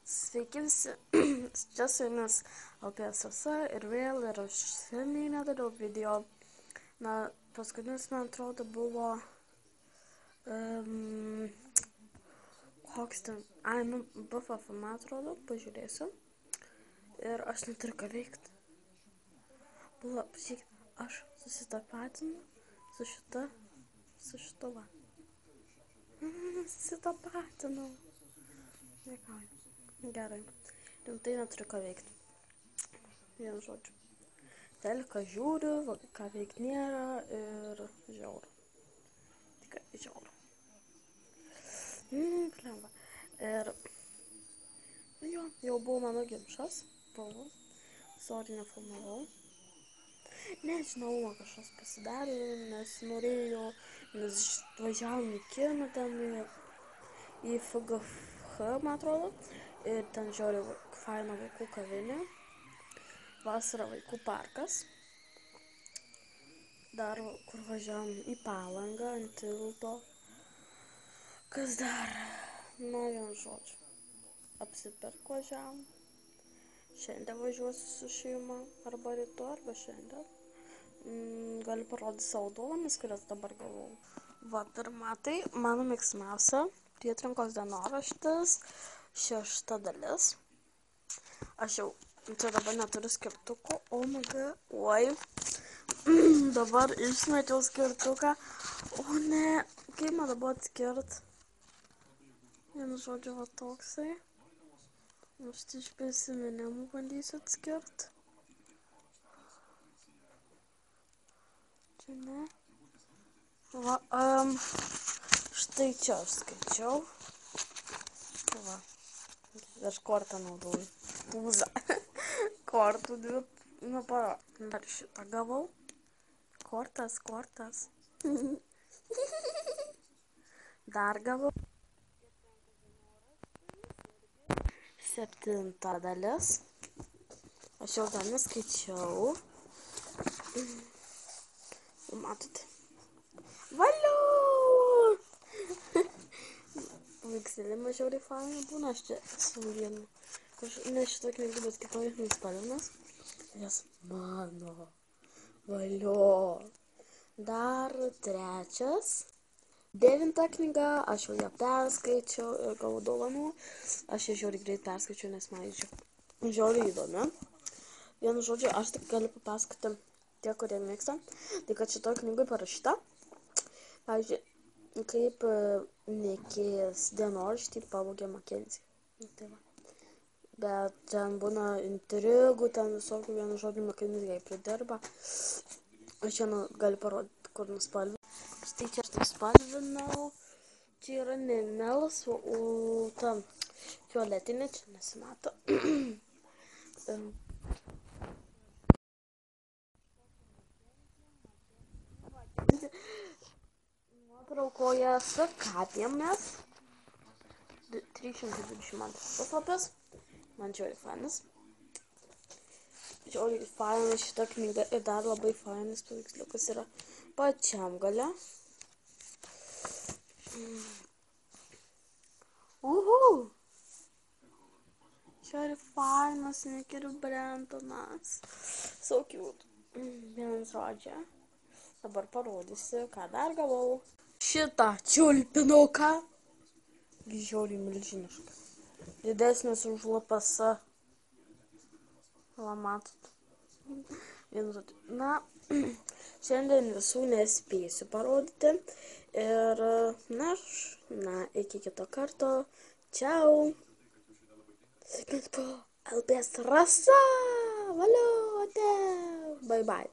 Sveiki visi, čia su jumis LPSS ir vėl ir aš seniai nedariau video. Na, paskutinis, man atrodo, buvo koks ten, BFF, man atrodo, pažiūrėsiu. Ir aš neturiu ką veikti. Buvo, pasiekit, aš susitapatinu su šita va. Susitapatinau. Nekauju. Gerai. Rimtai neturiu ką veikti. Vienu žodžiu. Teliką žiūriu, ką veikti nėra ir žiauru. Tikrai žiauru. Plemba. Ir jau buvo mano ginčas. Buvo. Sorry, nefilmavau. Nežinau, man kažkas pasidarė, nes norėjau, mes važiavom į kiną ten į FGF, man atrodo. Ir ten žiūrėjau faina vaikų kavinė. Vasara vaikų parkas. Dar kur važiavom į Palangą ant tilto. Kas dar? Na, vienu žodžiu. Apsipirk važiavom. Šiandien važiuosiu su šeima. Arba rytoj, arba šiandien. Galiu parodyti savo dovanas, kurias dabar gavau. Va, pirma, tai mano mėgstamiausia prietrankos dienoraštis, 6 dalis. Aš jau čia dabar neturiu skirtuko, oi, dabar išmečiau skirtuką, o ne, kaip man dabar atskirt? Vienu žodžiu, va toksai. Aš iš prisiminimų bandysiu atskirt. Čia ne. Va, štai čia aš skaičiau. Va, aš kortą naudoju. Tūzą. Kortų 2, nu paro. Dar šitą gavau. Kortas. Dar gavau. 7 dalis. Aš jau dar neskaičiau. Matote. Valio! Paveikslėlimas žiauriai faina būna. Aš čia su vienu. Ne šitą knygą, bet kitoje nuspalvinas. Jas mano. Valio. Dar 3. 9 knyga. Aš jau ją perskaičiau ir gavau dovanų. Aš ją žiauriai greit perskaičiau, nes man žiauriai įdomi. Vienu žodžiu, aš tik galiu papasakoti tie, kurie mėgsta. Tai kad šitoj knygoj parašyta, pavyzdžiui, kaip Nikės dienoraštį pavogė Makenzį. Tai va. Bet ten būna intrigų, ten visokių, vienu žodžiu, Makenzį jai pridirba. Aš šiandien galiu parodyti, kur nuspalvinau. Štai čia aš taip spalvinau. Čia yra ne melsva, o ta violetinė, čia nesimato. Nuotraukoje su katėmis. 322 puslapis. Man žiauriai fainas. Žiauriai fainas šita knyga ir dar labai fainas paveiksliukas yra pačiam gale. Žiauriai fainas Nick ir Brentonas. So cute. Vienu žodžiu. Dabar parodysiu, ką dar gavau. Šitą čiulpinuką. Žiauriai milžinišką. Didesnis už LPS. Va, matot. Vienu žodžiu. Na, šiandien visų nespėsiu parodyti. Ir, na, iki kito karto. Čiau. LPS rasa. Valio, bye bye.